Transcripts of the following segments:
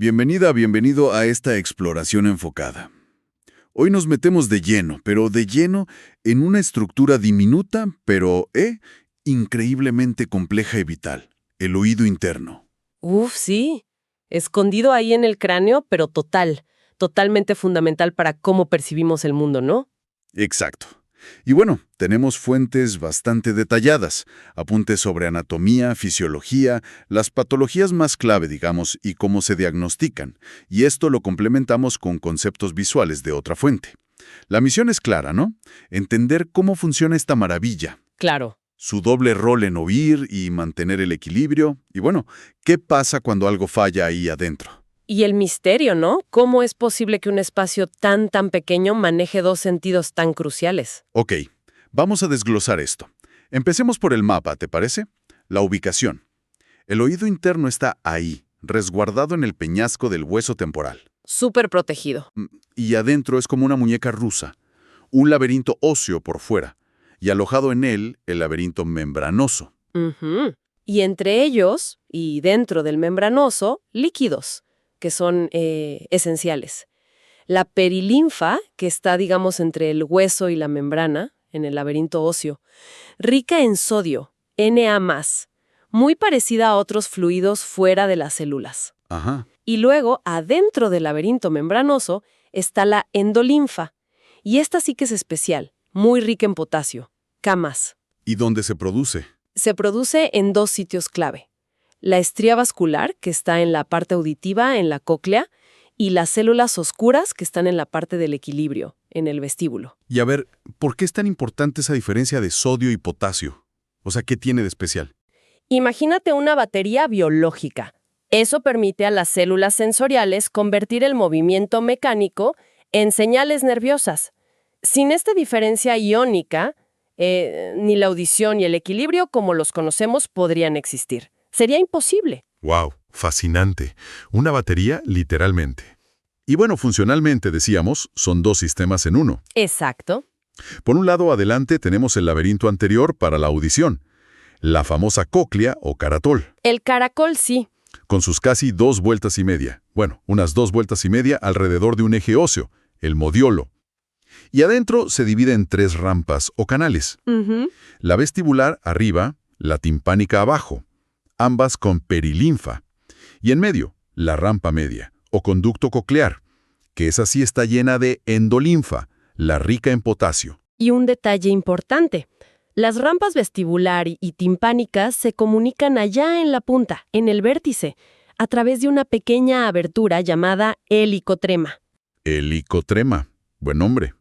Bienvenido a esta exploración enfocada. Hoy nos metemos de lleno, en una estructura diminuta, increíblemente compleja y vital, el oído interno. Uf, sí. Escondido ahí en el cráneo, pero totalmente fundamental para cómo percibimos el mundo, ¿no? Exacto. Y bueno, tenemos fuentes bastante detalladas, apuntes sobre anatomía, fisiología, las patologías más clave, digamos, y cómo se diagnostican. Y esto lo complementamos con conceptos visuales de otra fuente. La misión es clara, ¿no? Entender cómo funciona esta maravilla. Claro. Su doble rol en oír y mantener el equilibrio. Y bueno, ¿qué pasa cuando algo falla ahí adentro? Y el misterio, ¿no? ¿Cómo es posible que un espacio tan pequeño maneje dos sentidos tan cruciales? Ok, vamos a desglosar esto. Empecemos por el mapa, ¿te parece? La ubicación. El oído interno está ahí, resguardado en el peñasco del hueso temporal. Súper protegido. Y adentro es como una muñeca rusa, un laberinto óseo por fuera, y alojado en él el laberinto membranoso. Ujú. Y entre ellos, y dentro del membranoso, líquidos, que son esenciales. La perilinfa, que está, digamos, entre el hueso y la membrana, en el laberinto óseo, rica en sodio, Na+, muy parecida a otros fluidos fuera de las células. Ajá. Y luego, adentro del laberinto membranoso, está la endolinfa. Y esta sí que es especial, muy rica en potasio, K+. ¿Y dónde se produce? Se produce en dos sitios clave. La estría vascular, que está en la parte auditiva, en la cóclea, y las células oscuras, que están en la parte del equilibrio, en el vestíbulo. Y a ver, ¿por qué es tan importante esa diferencia de sodio y potasio? O sea, ¿qué tiene de especial? Imagínate una batería biológica. Eso permite a las células sensoriales convertir el movimiento mecánico en señales nerviosas. Sin esta diferencia iónica, ni la audición y el equilibrio como los conocemos podrían existir. Sería imposible. ¡Wow! Fascinante. Una batería, literalmente. Y bueno, funcionalmente, decíamos, son dos sistemas en uno. Exacto. Por un lado, adelante tenemos el laberinto anterior para la audición, la famosa cóclea o caratol, El caracol sí. con sus casi 2 vueltas y media. Bueno, unas 2 vueltas y media alrededor de un eje óseo, el modiolo. Y adentro se divide en 3 rampas o canales. Ujú. La vestibular arriba, la timpánica abajo, ambas con perilinfa. Y en medio, la rampa media, o conducto coclear, que esa sí está llena de endolinfa, la rica en potasio. Y un detalle importante. Las rampas vestibular y timpánicas se comunican allá en la punta, en el vértice, a través de una pequeña abertura llamada helicotrema. Helicotrema, buen nombre.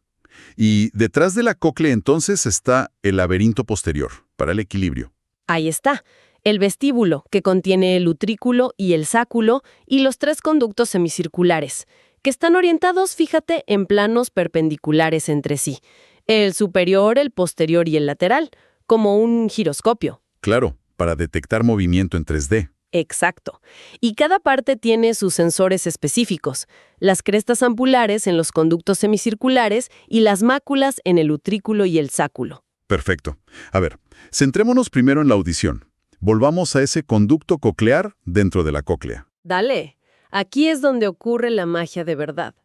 Y detrás de la cóclea entonces está el laberinto posterior, para el equilibrio. Ahí está. El vestíbulo, que contiene el utrículo y el sáculo, y los 3 conductos semicirculares, que están orientados, fíjate, en planos perpendiculares entre sí. El superior, el posterior y el lateral, como un giroscopio. Claro, para detectar movimiento en 3D. Exacto. Y cada parte tiene sus sensores específicos. Las crestas ampulares en los conductos semicirculares y las máculas en el utrículo y el sáculo. Perfecto. A ver, centrémonos primero en la audición. Volvamos a ese conducto coclear dentro de la cóclea. Dale. Aquí es donde ocurre la magia de verdad.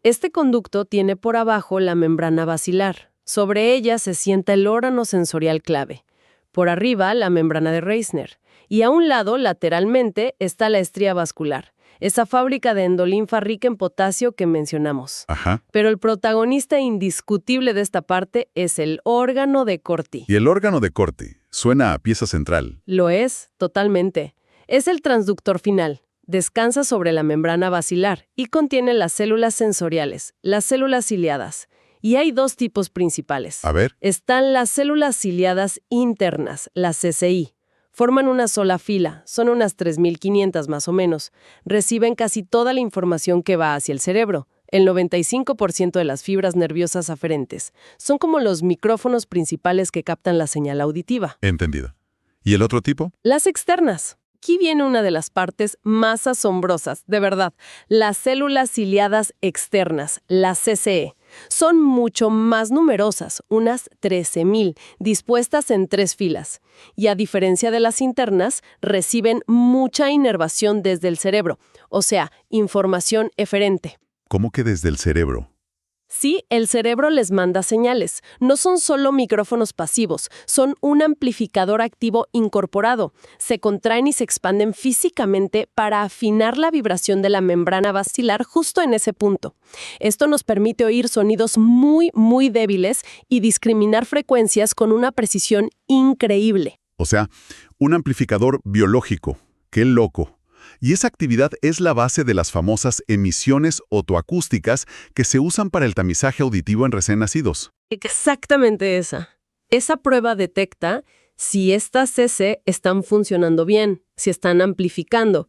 Este conducto tiene por abajo la membrana basilar. Sobre ella se sienta el órgano sensorial clave. Por arriba, la membrana de Reissner. Y a un lado, lateralmente, está la estría vascular, esa fábrica de endolinfa rica en potasio que mencionamos. Ajá. Pero el protagonista indiscutible de esta parte es el órgano de Corti. Y el órgano de corte suena a pieza central. Lo es, totalmente. Es el transductor final. Descansa sobre la membrana basilar y contiene las células sensoriales, las células ciliadas. Y hay 2 tipos principales. A ver. Están las células ciliadas internas, las CCI. Forman una sola fila, son unas 3.500 más o menos. Reciben casi toda la información que va hacia el cerebro, el 95% de las fibras nerviosas aferentes. Son como los micrófonos principales que captan la señal auditiva. Entendido. ¿Y el otro tipo? Las externas. Aquí viene una de las partes más asombrosas, de verdad. Las células ciliadas externas, las CCE. Son mucho más numerosas, unas 13.000, dispuestas en 3 filas. Y a diferencia de las internas, reciben mucha inervación desde el cerebro, o sea, información eferente. ¿Cómo que desde el cerebro? Sí, el cerebro les manda señales. No son solo micrófonos pasivos, son un amplificador activo incorporado. Se contraen y se expanden físicamente para afinar la vibración de la membrana basilar justo en ese punto. Esto nos permite oír sonidos muy, muy débiles y discriminar frecuencias con una precisión increíble. O sea, un amplificador biológico. ¡Qué loco! Y esa actividad es la base de las famosas emisiones otoacústicas que se usan para el tamizaje auditivo en recién nacidos. Exactamente esa. Esa prueba detecta si estas CC están funcionando bien, si están amplificando.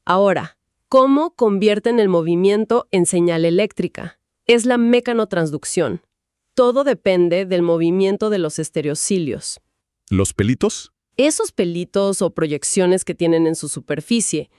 Ahora, ¿cómo convierten el movimiento en señal eléctrica? Es la mecanotransducción. Todo depende del movimiento de los estereocilios. ¿Los pelitos? Esos pelitos o proyecciones que tienen en su superficie.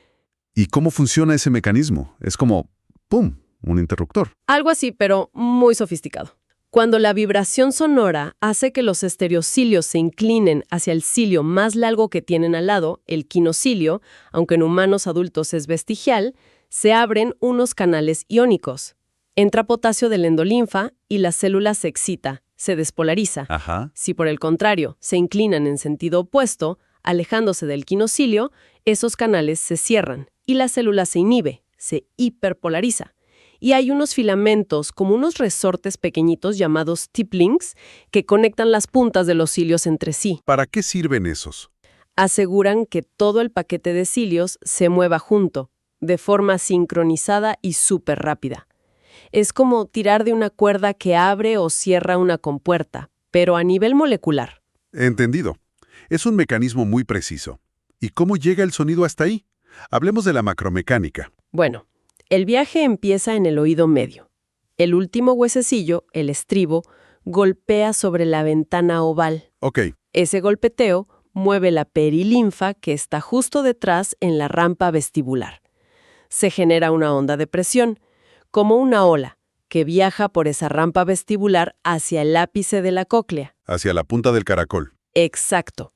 ¿Y cómo funciona ese mecanismo? Es como, ¡pum!, un interruptor. Algo así, pero muy sofisticado. Cuando la vibración sonora hace que los estereocilios se inclinen hacia el cilio más largo que tienen al lado, el quinocilio, aunque en humanos adultos es vestigial, se abren unos canales iónicos. Entra potasio del endolinfa y la célula se excita, se despolariza. Ajá. Si por el contrario se inclinan en sentido opuesto, alejándose del quinocilio, esos canales se cierran y la célula se inhibe, se hiperpolariza. Y hay unos filamentos, como unos resortes pequeñitos llamados tip-links, que conectan las puntas de los cilios entre sí. ¿Para qué sirven esos? Aseguran que todo el paquete de cilios se mueva junto, de forma sincronizada y súper rápida. Es como tirar de una cuerda que abre o cierra una compuerta, pero a nivel molecular. Entendido. Es un mecanismo muy preciso. ¿Y cómo llega el sonido hasta ahí? Hablemos de la macromecánica. Bueno, el viaje empieza en el oído medio. El último huesecillo, el estribo, golpea sobre la ventana oval. Ok. Ese golpeteo mueve la perilinfa que está justo detrás en la rampa vestibular. Se genera una onda de presión, como una ola, que viaja por esa rampa vestibular hacia el ápice de la cóclea. Hacia la punta del caracol. Exacto.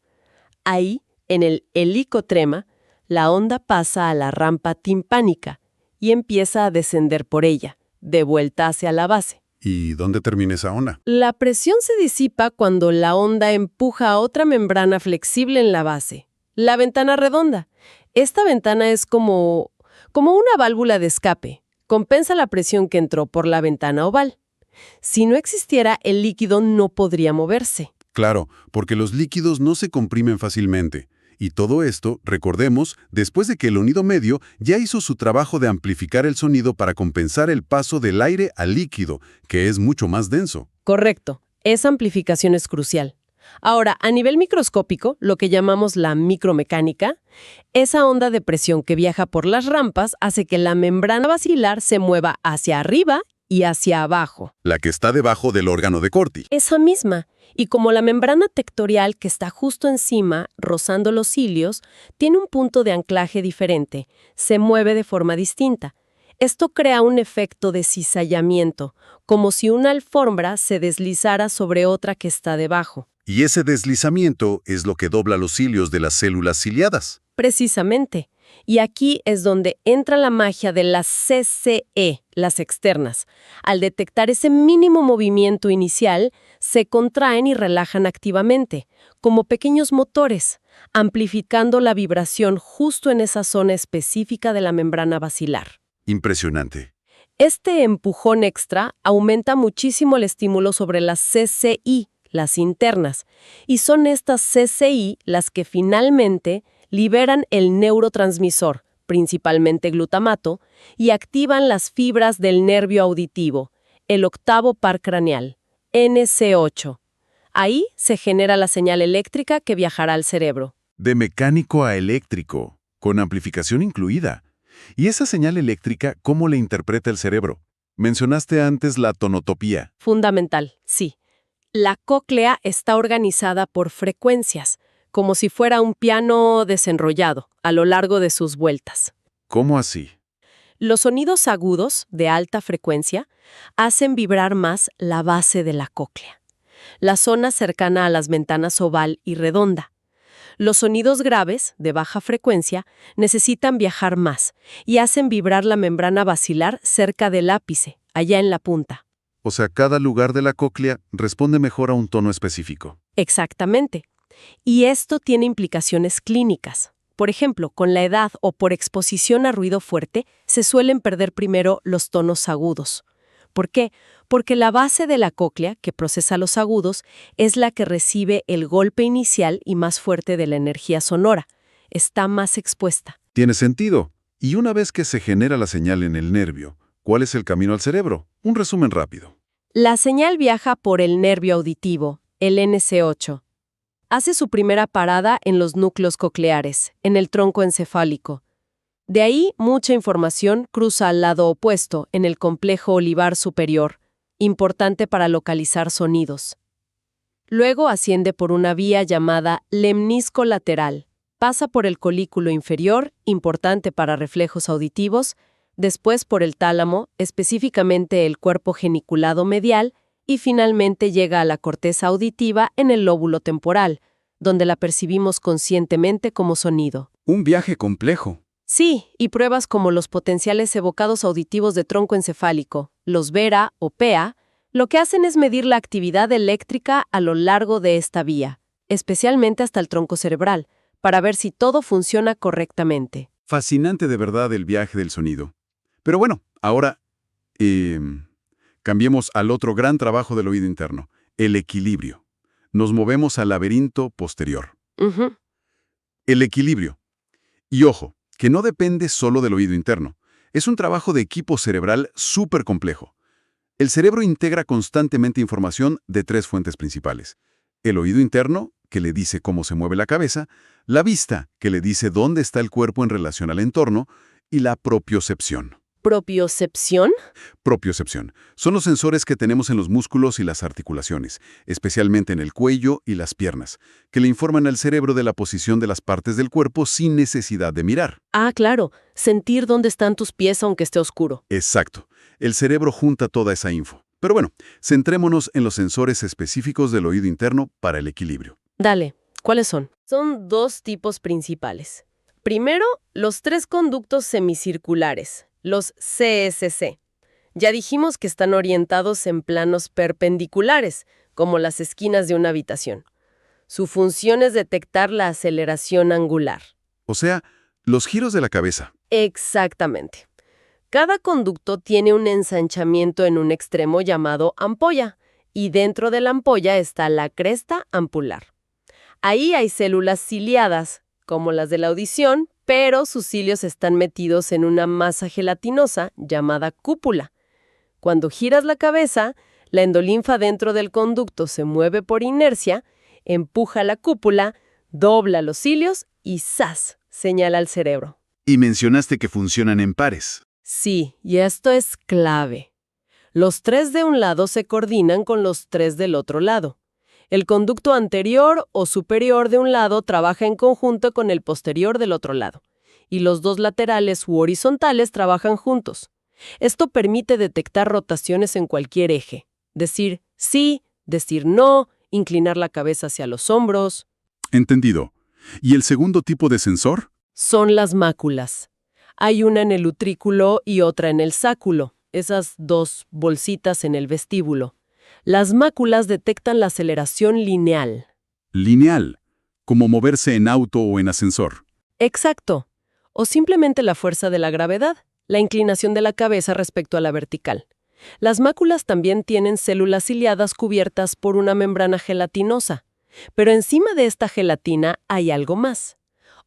Ahí, en el helicotrema, la onda pasa a la rampa timpánica y empieza a descender por ella, de vuelta hacia la base. ¿Y dónde termina esa onda? La presión se disipa cuando la onda empuja a otra membrana flexible en la base, la ventana redonda. Esta ventana es como una válvula de escape. Compensa la presión que entró por la ventana oval. Si no existiera, el líquido no podría moverse. Claro, porque los líquidos no se comprimen fácilmente. Y todo esto, recordemos, después de que el oído medio ya hizo su trabajo de amplificar el sonido para compensar el paso del aire al líquido, que es mucho más denso. Correcto. Esa amplificación es crucial. Ahora, a nivel microscópico, lo que llamamos la micromecánica, esa onda de presión que viaja por las rampas hace que la membrana basilar se mueva hacia arriba y hacia abajo. La que está debajo del órgano de Corti. Esa misma. Y como la membrana tectorial que está justo encima, rozando los cilios, tiene un punto de anclaje diferente, se mueve de forma distinta. Esto crea un efecto de cizallamiento, como si una alfombra se deslizara sobre otra que está debajo. Y ese deslizamiento es lo que dobla los cilios de las células ciliadas. Precisamente. Y aquí es donde entra la magia de las CCE, las externas. Al detectar ese mínimo movimiento inicial, se contraen y relajan activamente, como pequeños motores, amplificando la vibración justo en esa zona específica de la membrana basilar. Impresionante. Este empujón extra aumenta muchísimo el estímulo sobre las CCI, las internas, y son estas CCI las que finalmente liberan el neurotransmisor, principalmente glutamato, y activan las fibras del nervio auditivo, el octavo par craneal, NC8. Ahí se genera la señal eléctrica que viajará al cerebro. De mecánico a eléctrico, con amplificación incluida. ¿Y esa señal eléctrica cómo la interpreta el cerebro? Mencionaste antes la tonotopía. Fundamental, sí. La cóclea está organizada por frecuencias, como si fuera un piano desenrollado a lo largo de sus vueltas. ¿Cómo así? Los sonidos agudos, de alta frecuencia, hacen vibrar más la base de la cóclea, la zona cercana a las ventanas oval y redonda. Los sonidos graves, de baja frecuencia, necesitan viajar más y hacen vibrar la membrana basilar cerca del ápice, allá en la punta. O sea, cada lugar de la cóclea responde mejor a un tono específico. Exactamente. Y esto tiene implicaciones clínicas. Por ejemplo, con la edad o por exposición a ruido fuerte, se suelen perder primero los tonos agudos. ¿Por qué? Porque la base de la cóclea, que procesa los agudos, es la que recibe el golpe inicial y más fuerte de la energía sonora. Está más expuesta. Tiene sentido. Y una vez que se genera la señal en el nervio, ¿cuál es el camino al cerebro? Un resumen rápido. La señal viaja por el nervio auditivo, el NC8. Hace su primera parada en los núcleos cocleares, en el tronco encefálico. De ahí, mucha información cruza al lado opuesto, en el complejo olivar superior, importante para localizar sonidos. Luego asciende por una vía llamada lemnisco lateral. Pasa por el colículo inferior, importante para reflejos auditivos, después por el tálamo, específicamente el cuerpo geniculado medial, y finalmente llega a la corteza auditiva en el lóbulo temporal, donde la percibimos conscientemente como sonido. Un viaje complejo. Sí, y pruebas como los potenciales evocados auditivos de tronco encefálico, los VERA o PEA, lo que hacen es medir la actividad eléctrica a lo largo de esta vía, especialmente hasta el tronco cerebral, para ver si todo funciona correctamente. Fascinante de verdad el viaje del sonido. Pero bueno, ahora cambiemos al otro gran trabajo del oído interno, el equilibrio. Nos movemos al laberinto posterior. El equilibrio. Y ojo, que no depende solo del oído interno. Es un trabajo de equipo cerebral súper complejo. El cerebro integra constantemente información de tres fuentes principales. El oído interno, que le dice cómo se mueve la cabeza, la vista, que le dice dónde está el cuerpo en relación al entorno, y la propiocepción. ¿Propiocepción? Propiocepción. Son los sensores que tenemos en los músculos y las articulaciones, especialmente en el cuello y las piernas, que le informan al cerebro de la posición de las partes del cuerpo sin necesidad de mirar. Ah, claro, sentir dónde están tus pies aunque esté oscuro. Exacto. El cerebro junta toda esa info. Pero bueno, centrémonos en los sensores específicos del oído interno para el equilibrio. Dale, ¿cuáles son? Son dos tipos principales. Primero, los tres conductos semicirculares, los CSC. Ya dijimos que están orientados en planos perpendiculares, como las esquinas de una habitación. Su función es detectar la aceleración angular. O sea, los giros de la cabeza. Exactamente. Cada conducto tiene un ensanchamiento en un extremo llamado ampolla, y dentro de la ampolla está la cresta ampular. Ahí hay células ciliadas, como las de la audición, pero sus cilios están metidos en una masa gelatinosa llamada cúpula. Cuando giras la cabeza, la endolinfa dentro del conducto se mueve por inercia, empuja la cúpula, dobla los cilios y ¡zas!, señala al cerebro. Y mencionaste que funcionan en pares. Sí, y esto es clave. Los tres de un lado se coordinan con los tres del otro lado. El conducto anterior o superior de un lado trabaja en conjunto con el posterior del otro lado, y los dos laterales u horizontales trabajan juntos. Esto permite detectar rotaciones en cualquier eje, decir sí, decir no, inclinar la cabeza hacia los hombros. Entendido. ¿Y el segundo tipo de sensor? Son las máculas. Hay una en el utrículo y otra en el sáculo, esas dos bolsitas en el vestíbulo. Las máculas detectan la aceleración lineal. Lineal, como moverse en auto o en ascensor. Exacto. O simplemente la fuerza de la gravedad, la inclinación de la cabeza respecto a la vertical. Las máculas también tienen células ciliadas cubiertas por una membrana gelatinosa. Pero encima de esta gelatina hay algo más.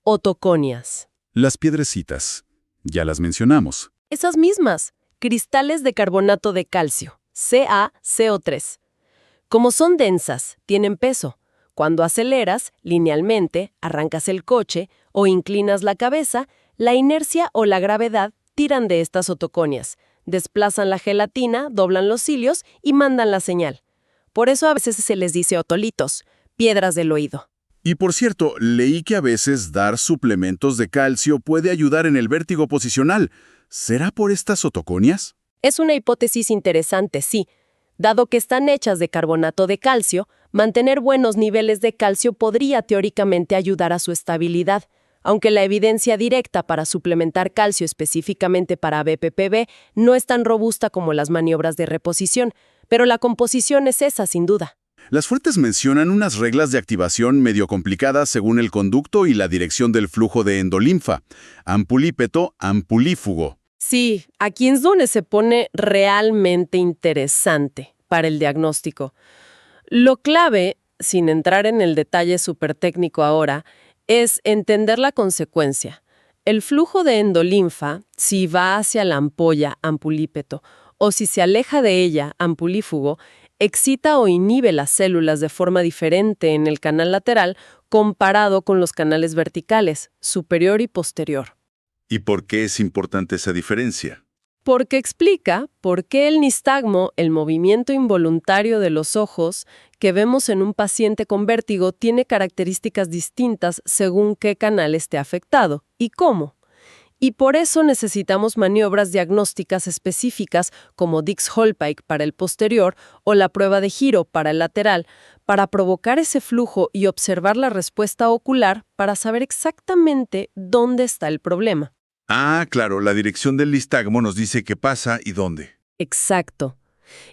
Otoconias. Las piedrecitas. Ya las mencionamos. Esas mismas, cristales de carbonato de calcio, CaCO3. Como son densas, tienen peso. Cuando aceleras, linealmente, arrancas el coche o inclinas la cabeza, la inercia o la gravedad tiran de estas otoconias, desplazan la gelatina, doblan los cilios y mandan la señal. Por eso a veces se les dice otolitos, piedras del oído. Y por cierto, leí que a veces dar suplementos de calcio puede ayudar en el vértigo posicional. ¿Será por estas otoconias? Es una hipótesis interesante, sí. Dado que están hechas de carbonato de calcio, mantener buenos niveles de calcio podría teóricamente ayudar a su estabilidad, aunque la evidencia directa para suplementar calcio específicamente para BPPB no es tan robusta como las maniobras de reposición, pero la composición es esa sin duda. Las fuentes mencionan unas reglas de activación medio complicadas según el conducto y la dirección del flujo de endolinfa, ampulípeto, ampulífugo. Sí, aquí es donde se pone realmente interesante para el diagnóstico. Lo clave, sin entrar en el detalle súper técnico ahora, es entender la consecuencia. El flujo de endolinfa, si va hacia la ampolla, ampulípeto, o si se aleja de ella, ampulífugo, excita o inhibe las células de forma diferente en el canal lateral comparado con los canales verticales, superior y posterior. ¿Y por qué es importante esa diferencia? Porque explica por qué el nistagmo, el movimiento involuntario de los ojos que vemos en un paciente con vértigo, tiene características distintas según qué canal esté afectado y cómo. Y por eso necesitamos maniobras diagnósticas específicas como Dix-Hallpike para el posterior o la prueba de giro para el lateral, para provocar ese flujo y observar la respuesta ocular para saber exactamente dónde está el problema. Ah, claro, la dirección del nistagmo nos dice qué pasa y dónde. Exacto.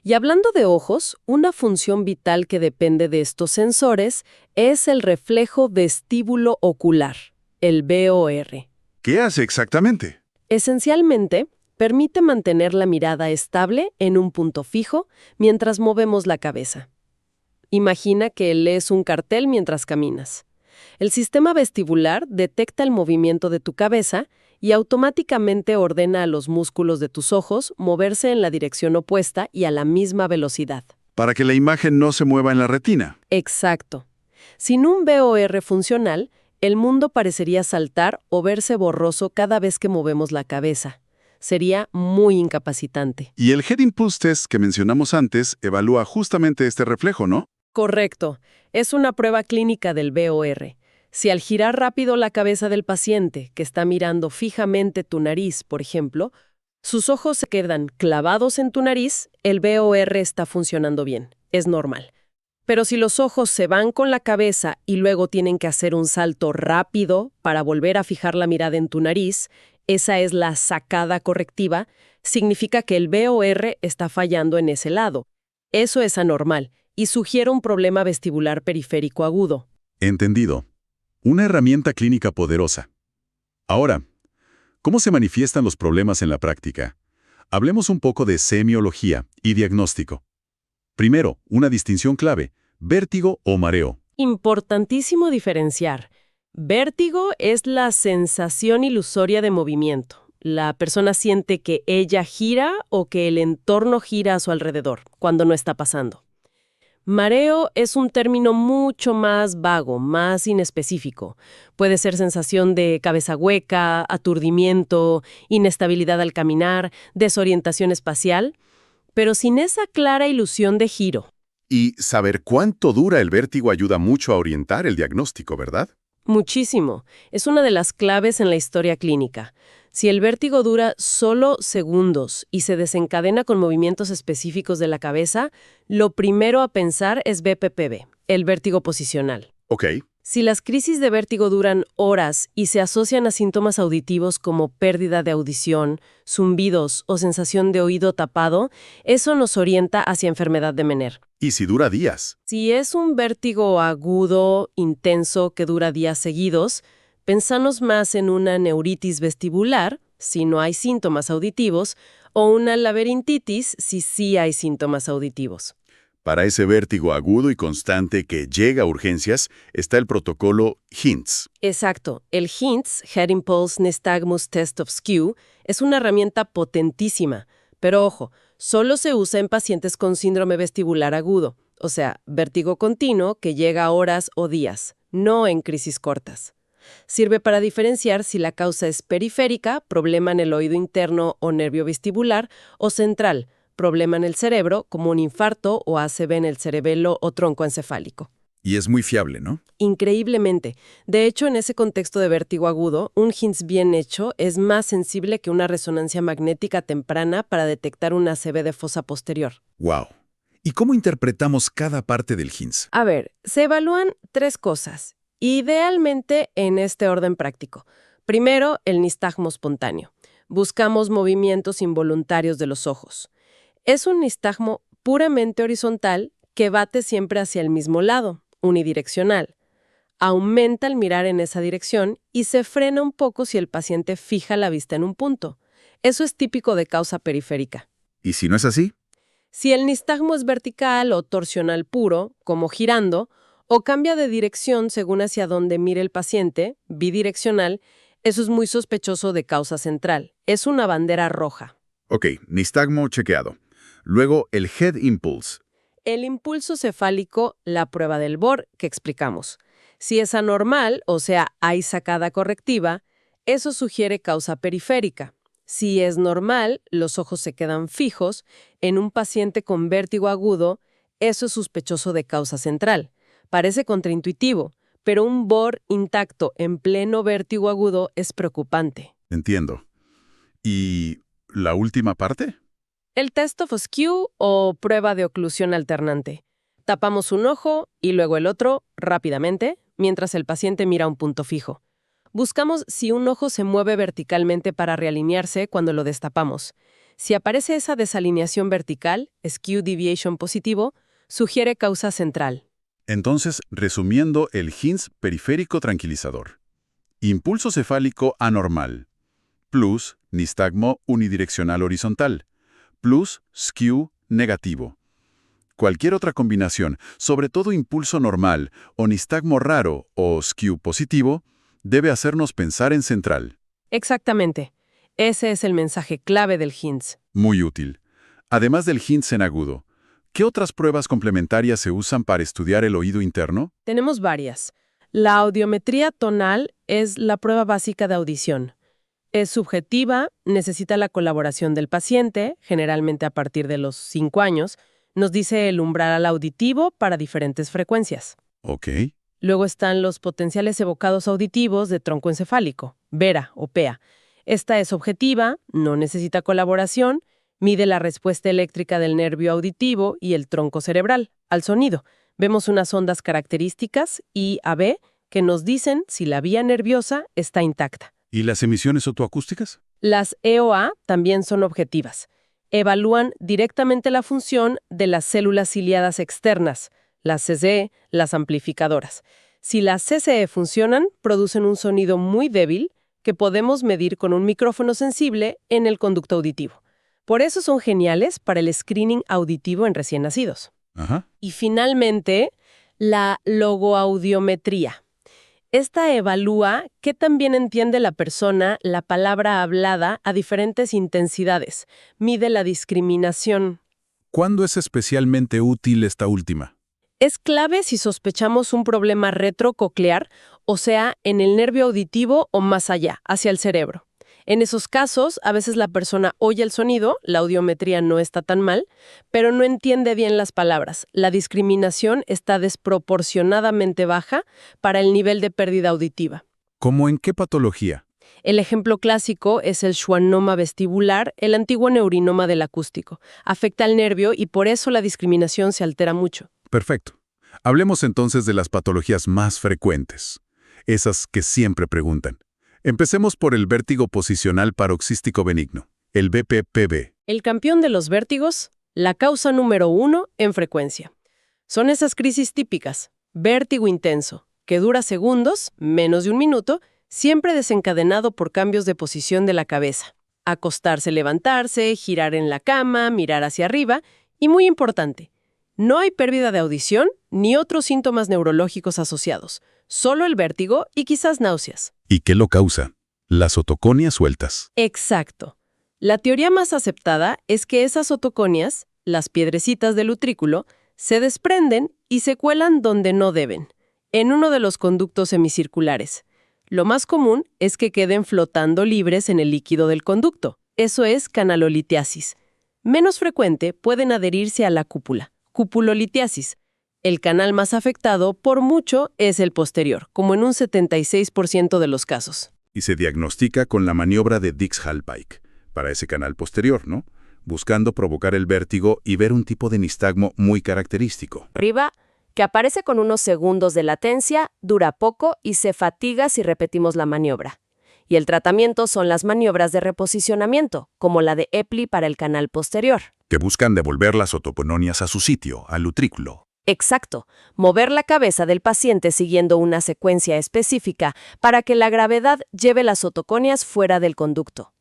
Y hablando de ojos, una función vital que depende de estos sensores es el reflejo vestíbulo ocular, el VOR. ¿Qué hace exactamente? Esencialmente, permite mantener la mirada estable en un punto fijo mientras movemos la cabeza. Imagina que lees un cartel mientras caminas. El sistema vestibular detecta el movimiento de tu cabeza y automáticamente ordena a los músculos de tus ojos moverse en la dirección opuesta y a la misma velocidad. Para que la imagen no se mueva en la retina. Exacto. Sin un VOR funcional, el mundo parecería saltar o verse borroso cada vez que movemos la cabeza. Sería muy incapacitante. Y el Head Impulse Test que mencionamos antes evalúa justamente este reflejo, ¿no? Correcto. Es una prueba clínica del VOR. Si al girar rápido la cabeza del paciente, que está mirando fijamente tu nariz, por ejemplo, sus ojos se quedan clavados en tu nariz, el VOR está funcionando bien. Es normal. Pero si los ojos se van con la cabeza y luego tienen que hacer un salto rápido para volver a fijar la mirada en tu nariz, esa es la sacada correctiva, significa que el VOR está fallando en ese lado. Eso es anormal y sugiere un problema vestibular periférico agudo. Entendido. Una herramienta clínica poderosa. Ahora, ¿cómo se manifiestan los problemas en la práctica? Hablemos un poco de semiología y diagnóstico. Primero, una distinción clave, vértigo o mareo. Importantísimo diferenciar. Vértigo es la sensación ilusoria de movimiento. La persona siente que ella gira o que el entorno gira a su alrededor, cuando no está pasando. Mareo es un término mucho más vago, más inespecífico. Puede ser sensación de cabeza hueca, aturdimiento, inestabilidad al caminar, desorientación espacial, pero sin esa clara ilusión de giro. Y saber cuánto dura el vértigo ayuda mucho a orientar el diagnóstico, ¿verdad? Muchísimo. Es una de las claves en la historia clínica. Si el vértigo dura solo segundos y se desencadena con movimientos específicos de la cabeza, lo primero a pensar es BPPB, el vértigo posicional. Ok. Si las crisis de vértigo duran horas y se asocian a síntomas auditivos como pérdida de audición, zumbidos o sensación de oído tapado, eso nos orienta hacia enfermedad de Menner. ¿Y si dura días? Si es un vértigo agudo, intenso, que dura días seguidos, pensamos más en una neuritis vestibular, si no hay síntomas auditivos, o una laberintitis, si sí hay síntomas auditivos. Para ese vértigo agudo y constante que llega a urgencias, está el protocolo HINTS. Exacto. El HINTS, Head Impulse Nystagmus Test of Skew, es una herramienta potentísima. Pero ojo, solo se usa en pacientes con síndrome vestibular agudo, o sea, vértigo continuo que llega a horas o días, no en crisis cortas. Sirve para diferenciar si la causa es periférica, problema en el oído interno o nervio vestibular, o central, problema en el cerebro, como un infarto o ACV en el cerebelo o tronco encefálico. Y es muy fiable, ¿no? Increíblemente. De hecho, en ese contexto de vértigo agudo, un HINS bien hecho es más sensible que una resonancia magnética temprana para detectar una ACV de fosa posterior. ¡Wow! ¿Y cómo interpretamos cada parte del HINS? A ver, se evalúan 3 cosas, idealmente en este orden práctico. Primero, el nistagmo espontáneo. Buscamos movimientos involuntarios de los ojos. Es un nistagmo puramente horizontal que bate siempre hacia el mismo lado, unidireccional. Aumenta al mirar en esa dirección y se frena un poco si el paciente fija la vista en un punto. Eso es típico de causa periférica. ¿Y si no es así? Si el nistagmo es vertical o torsional puro, como girando, o cambia de dirección según hacia dónde mire el paciente, bidireccional, eso es muy sospechoso de causa central. Es una bandera roja. Ok, nistagmo chequeado. Luego el head impulse. El impulso cefálico, la prueba del Bohr que explicamos. Si es anormal, o sea, hay sacada correctiva, eso sugiere causa periférica. Si es normal, los ojos se quedan fijos, en un paciente con vértigo agudo, eso es sospechoso de causa central. Parece contraintuitivo, pero un Bohr intacto en pleno vértigo agudo es preocupante. Entiendo. ¿Y la última parte? El test of skew o prueba de oclusión alternante. Tapamos un ojo y luego el otro rápidamente, mientras el paciente mira un punto fijo. Buscamos si un ojo se mueve verticalmente para realinearse cuando lo destapamos. Si aparece esa desalineación vertical, skew deviation positivo, sugiere causa central. Entonces, resumiendo, el HINS periférico tranquilizador. Impulso cefálico anormal. Plus nistagmo unidireccional horizontal. Plus skew negativo. Cualquier otra combinación, sobre todo impulso normal o nistagmo raro o skew positivo, debe hacernos pensar en central. Exactamente. Ese es el mensaje clave del HINS. Muy útil. Además del HINS en agudo, ¿qué otras pruebas complementarias se usan para estudiar el oído interno? Tenemos varias. La audiometría tonal es la prueba básica de audición. Es subjetiva, necesita la colaboración del paciente, generalmente a partir de los 5 años, nos dice el umbral auditivo para diferentes frecuencias. Ok. Luego están los potenciales evocados auditivos de tronco encefálico, VERA o PEA. Esta es objetiva, no necesita colaboración, mide la respuesta eléctrica del nervio auditivo y el tronco cerebral al sonido. Vemos unas ondas características, I a B, que nos dicen si la vía nerviosa está intacta. ¿Y las emisiones otoacústicas? Las EOA también son objetivas. Evalúan directamente la función de las células ciliadas externas, las CCE, las amplificadoras. Si las CCE funcionan, producen un sonido muy débil que podemos medir con un micrófono sensible en el conducto auditivo. Por eso son geniales para el screening auditivo en recién nacidos. Ajá. Y finalmente, la logoaudiometría. Esta evalúa qué tan bien entiende la persona la palabra hablada a diferentes intensidades. Mide la discriminación. ¿Cuándo es especialmente útil esta última? Es clave si sospechamos un problema retrococlear, o sea, en el nervio auditivo o más allá, hacia el cerebro. En esos casos, a veces la persona oye el sonido, la audiometría no está tan mal, pero no entiende bien las palabras. La discriminación está desproporcionadamente baja para el nivel de pérdida auditiva. ¿Cómo en qué patología? El ejemplo clásico es el schwannoma vestibular, el antiguo neurinoma del acústico. Afecta al nervio y por eso la discriminación se altera mucho. Perfecto. Hablemos entonces de las patologías más frecuentes, esas que siempre preguntan. Empecemos por el vértigo posicional paroxístico benigno, el BPPB. El campeón de los vértigos, la causa número 1 en frecuencia. Son esas crisis típicas, vértigo intenso, que dura segundos, menos de un minuto, siempre desencadenado por cambios de posición de la cabeza. Acostarse, levantarse, girar en la cama, mirar hacia arriba y, muy importante, no hay pérdida de audición ni otros síntomas neurológicos asociados, solo el vértigo y quizás náuseas. ¿Y qué lo causa? Las otoconias sueltas. Exacto. La teoría más aceptada es que esas otoconias, las piedrecitas del utrículo, se desprenden y se cuelan donde no deben, en uno de los conductos semicirculares. Lo más común es que queden flotando libres en el líquido del conducto. Eso es canalolitiasis. Menos frecuente pueden adherirse a la cúpula, cupulolitiasis. El canal más afectado, por mucho, es el posterior, como en un 76% de los casos. Y se diagnostica con la maniobra de Dix-Hallpike, para ese canal posterior, ¿no? Buscando provocar el vértigo y ver un tipo de nistagmo muy característico. Arriba, que aparece con unos segundos de latencia, dura poco y se fatiga si repetimos la maniobra. Y el tratamiento son las maniobras de reposicionamiento, como la de Epley para el canal posterior. Que buscan devolver las otopononias a su sitio, al utrículo. Exacto, mover la cabeza del paciente siguiendo una secuencia específica para que la gravedad lleve las otoconias fuera del conducto.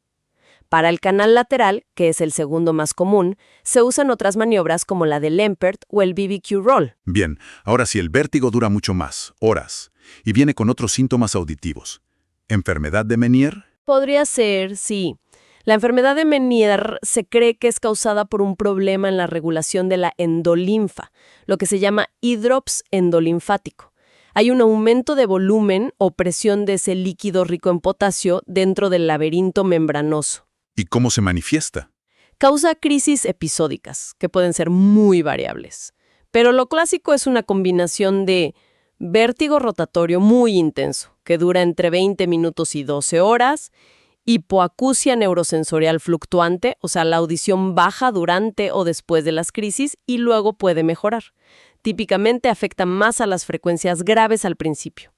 Para el canal lateral, que es el segundo más común, se usan otras maniobras como la de Lempert o el BBQ Roll. Bien, ahora si el vértigo dura mucho más, horas, y viene con otros síntomas auditivos. ¿Enfermedad de Meniere? Podría ser, sí. La enfermedad de Meniere se cree que es causada por un problema en la regulación de la endolinfa, lo que se llama hidrops endolinfático. Hay un aumento de volumen o presión de ese líquido rico en potasio dentro del laberinto membranoso. ¿Y cómo se manifiesta? Causa crisis episódicas, que pueden ser muy variables. Pero lo clásico es una combinación de vértigo rotatorio muy intenso, que dura entre 20 minutos y 12 horas, hipoacusia neurosensorial fluctuante, o sea, la audición baja durante o después de las crisis y luego puede mejorar. Típicamente afecta más a las frecuencias graves al principio.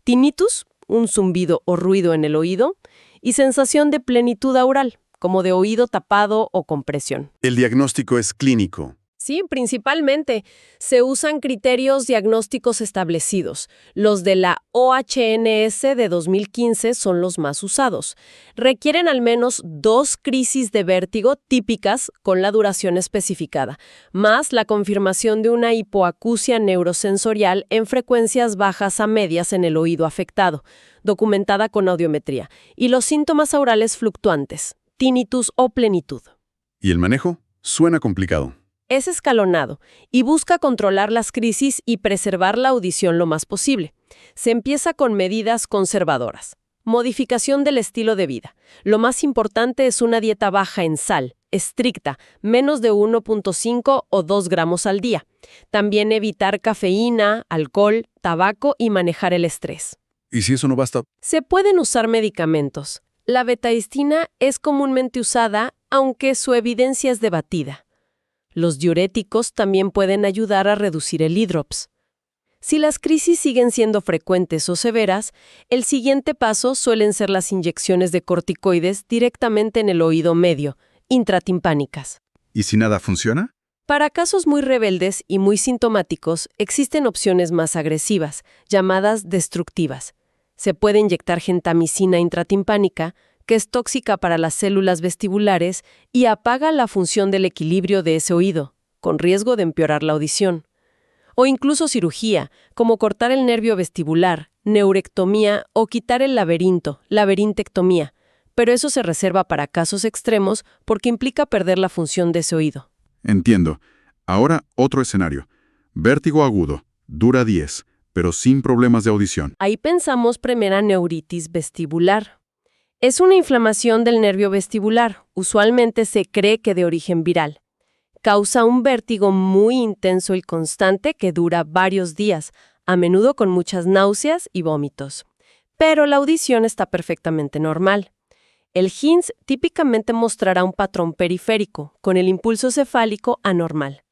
Tinnitus, un zumbido o ruido en el oído, y sensación de plenitud aural, como de oído tapado o compresión. El diagnóstico es clínico. Sí, principalmente se usan criterios diagnósticos establecidos. Los de la OHNS de 2015 son los más usados. Requieren al menos 2 crisis de vértigo típicas con la duración especificada, más la confirmación de una hipoacusia neurosensorial en frecuencias bajas a medias en el oído afectado, documentada con audiometría, y los síntomas aurales fluctuantes, tinnitus o plenitud. ¿Y el manejo? Suena complicado. Es escalonado y busca controlar las crisis y preservar la audición lo más posible. Se empieza con medidas conservadoras. Modificación del estilo de vida. Lo más importante es una dieta baja en sal, estricta, menos de 1.5 o 2 gramos al día. También evitar cafeína, alcohol, tabaco y manejar el estrés. ¿Y si eso no basta? Se pueden usar medicamentos. La betaestina es comúnmente usada, aunque su evidencia es debatida. Los diuréticos también pueden ayudar a reducir el hidrops. Si las crisis siguen siendo frecuentes o severas, el siguiente paso suelen ser las inyecciones de corticoides directamente en el oído medio, intratimpánicas. ¿Y si nada funciona? Para casos muy rebeldes y muy sintomáticos, existen opciones más agresivas, llamadas destructivas. Se puede inyectar gentamicina intratimpánica, que es tóxica para las células vestibulares y apaga la función del equilibrio de ese oído, con riesgo de empeorar la audición. O incluso cirugía, como cortar el nervio vestibular, neurectomía o quitar el laberinto, laberintectomía, pero eso se reserva para casos extremos porque implica perder la función de ese oído. Entiendo. Ahora otro escenario. Vértigo agudo, dura 10, pero sin problemas de audición. Ahí pensamos primera neuritis vestibular. Es una inflamación del nervio vestibular, usualmente se cree que de origen viral. Causa un vértigo muy intenso y constante que dura varios días, a menudo con muchas náuseas y vómitos. Pero la audición está perfectamente normal. El HINS típicamente mostrará un patrón periférico, con el impulso cefálico anormal.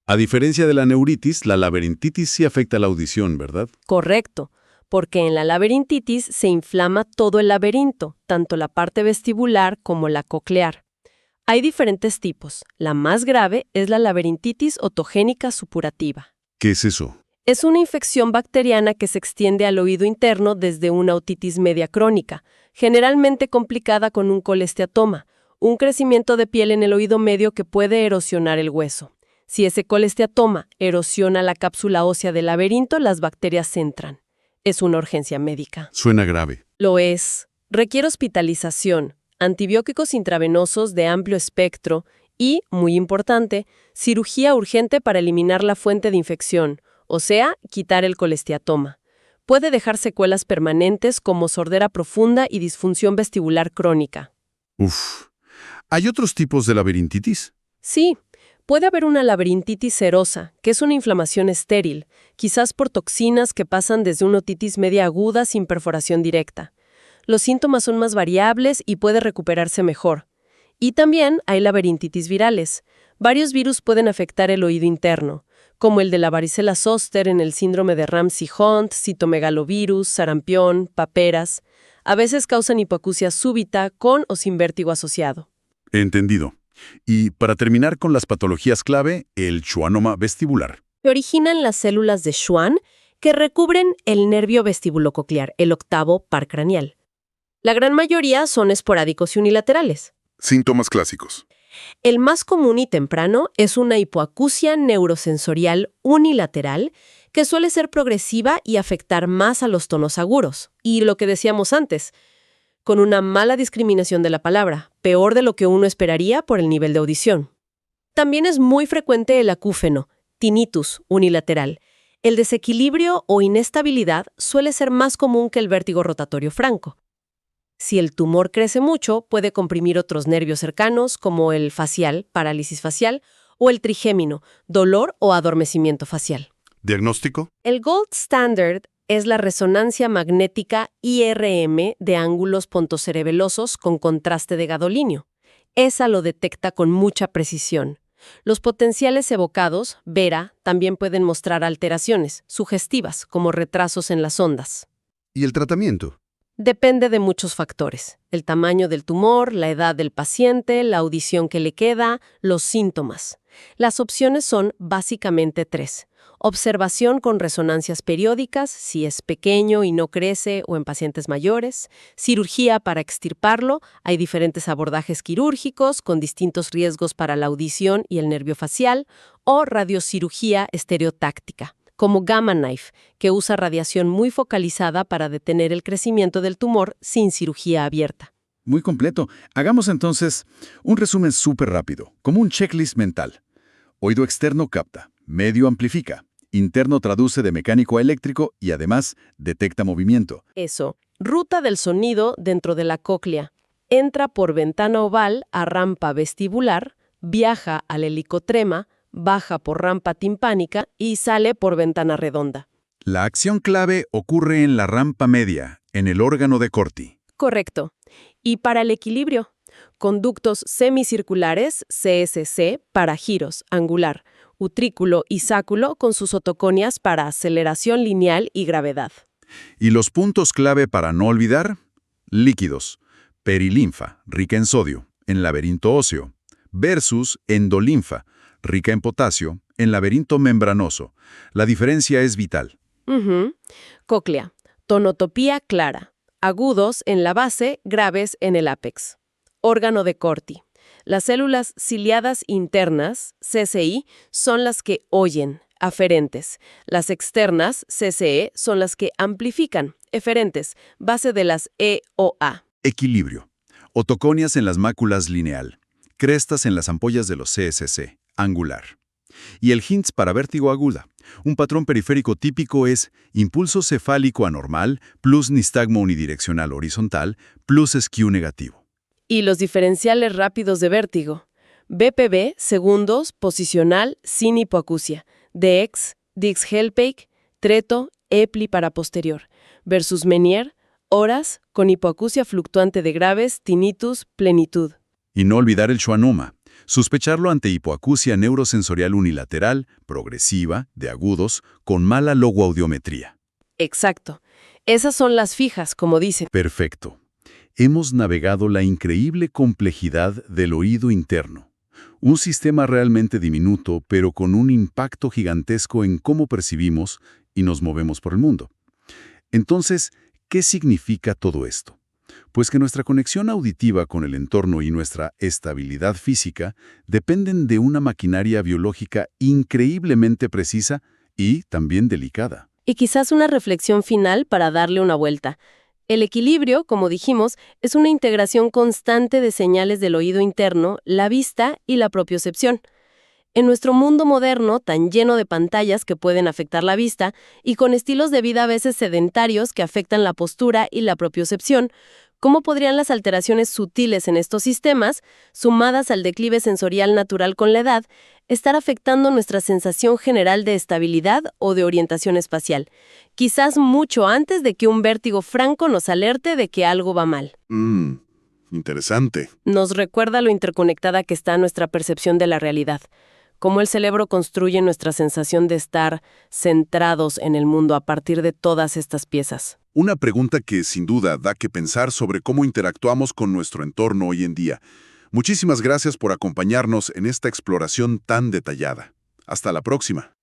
A diferencia de la neuritis, la laberintitis sí afecta la audición, ¿verdad? Correcto, porque en la laberintitis se inflama todo el laberinto, tanto la parte vestibular como la coclear. Hay diferentes tipos. La más grave es la laberintitis otogénica supurativa. ¿Qué es eso? Es una infección bacteriana que se extiende al oído interno desde una otitis media crónica, generalmente complicada con un colesteatoma, un crecimiento de piel en el oído medio que puede erosionar el hueso. Si ese colesteatoma erosiona la cápsula ósea del laberinto, las bacterias entran. Es una urgencia médica. Suena grave. Lo es. Requiere hospitalización, antibióticos intravenosos de amplio espectro y, muy importante, cirugía urgente para eliminar la fuente de infección, o sea, quitar el colesteatoma. Puede dejar secuelas permanentes como sordera profunda y disfunción vestibular crónica. Uf. ¿Hay otros tipos de laberintitis? Sí, puede haber una laberintitis serosa, que es una inflamación estéril, quizás por toxinas que pasan desde una otitis media aguda sin perforación directa. Los síntomas son más variables y puede recuperarse mejor. Y también hay laberintitis virales. Varios virus pueden afectar el oído interno, como el de la varicela zoster en el síndrome de Ramsay-Hunt, citomegalovirus, sarampión, paperas. A veces causan hipoacusia súbita con o sin vértigo asociado. Entendido. Y para terminar con las patologías clave, el schwannoma vestibular. Se originan las células de Schwann que recubren el nervio vestibulococlear, el octavo par craneal. La gran mayoría son esporádicos y unilaterales. Síntomas clásicos. El más común y temprano es una hipoacusia neurosensorial unilateral que suele ser progresiva y afectar más a los tonos agudos. Y lo que decíamos antes, con una mala discriminación de la palabra, peor de lo que uno esperaría por el nivel de audición. También es muy frecuente el acúfeno, tinnitus unilateral. El desequilibrio o inestabilidad suele ser más común que el vértigo rotatorio franco. Si el tumor crece mucho, puede comprimir otros nervios cercanos, como el facial, parálisis facial, o el trigémino, dolor o adormecimiento facial. ¿Diagnóstico? El gold standard es la resonancia magnética IRM de ángulos pontocerebelosos con contraste de gadolinio. Esa lo detecta con mucha precisión. Los potenciales evocados, VERA, también pueden mostrar alteraciones sugestivas, como retrasos en las ondas. ¿Y el tratamiento? Depende de muchos factores: el tamaño del tumor, la edad del paciente, la audición que le queda, los síntomas. Las opciones son básicamente 3. Observación con resonancias periódicas, si es pequeño y no crece o en pacientes mayores. Cirugía para extirparlo, hay diferentes abordajes quirúrgicos con distintos riesgos para la audición y el nervio facial. O radiocirugía estereotáctica, como Gamma Knife, que usa radiación muy focalizada para detener el crecimiento del tumor sin cirugía abierta. Muy completo. Hagamos entonces un resumen súper rápido, como un checklist mental. Oído externo capta, medio amplifica, interno traduce de mecánico a eléctrico y además detecta movimiento. Eso, ruta del sonido dentro de la cóclea. Entra por ventana oval a rampa vestibular, viaja al helicotrema, baja por rampa timpánica y sale por ventana redonda. La acción clave ocurre en la rampa media, en el órgano de Corti. Correcto. Y para el equilibrio, conductos semicirculares, CSC, para giros, angular, utrículo y sáculo con sus otoconias para aceleración lineal y gravedad. Y los puntos clave para no olvidar: líquidos, perilinfa, rica en sodio, en laberinto óseo, versus endolinfa, rica en potasio, en laberinto membranoso. La diferencia es vital. Cóclea, tonotopía clara, agudos en la base, graves en el ápex. Órgano de Corti. Las células ciliadas internas, CCI, son las que oyen, aferentes. Las externas, CCE, son las que amplifican, eferentes, base de las E o A. Equilibrio. Otoconias en las máculas lineal, crestas en las ampollas de los CSC, angular. Y el HINTS para vértigo aguda. Un patrón periférico típico es impulso cefálico anormal plus nistagmo unidireccional horizontal plus skew negativo. Y los diferenciales rápidos de vértigo. BPB, segundos, posicional, sin hipoacusia. DX, Dix-Hellpike, Treto, Epli para posterior. Versus Menier, horas, con hipoacusia fluctuante de graves, tinnitus, plenitud. Y no olvidar el schwannoma. Sospecharlo ante hipoacusia neurosensorial unilateral, progresiva, de agudos, con mala logoaudiometría. Exacto. Esas son las fijas, como dicen. Perfecto. Hemos navegado la increíble complejidad del oído interno. Un sistema realmente diminuto, pero con un impacto gigantesco en cómo percibimos y nos movemos por el mundo. Entonces, ¿qué significa todo esto? Pues que nuestra conexión auditiva con el entorno y nuestra estabilidad física dependen de una maquinaria biológica increíblemente precisa y también delicada. Y quizás una reflexión final para darle una vuelta. El equilibrio, como dijimos, es una integración constante de señales del oído interno, la vista y la propiocepción. En nuestro mundo moderno, tan lleno de pantallas que pueden afectar la vista y con estilos de vida a veces sedentarios que afectan la postura y la propiocepción, ¿cómo podrían las alteraciones sutiles en estos sistemas, sumadas al declive sensorial natural con la edad, estar afectando nuestra sensación general de estabilidad o de orientación espacial, quizás mucho antes de que un vértigo franco nos alerte de que algo va mal. Interesante. Nos recuerda lo interconectada que está nuestra percepción de la realidad, cómo el cerebro construye nuestra sensación de estar centrados en el mundo a partir de todas estas piezas. Una pregunta que sin duda da que pensar sobre cómo interactuamos con nuestro entorno hoy en día. Muchísimas gracias por acompañarnos en esta exploración tan detallada. Hasta la próxima.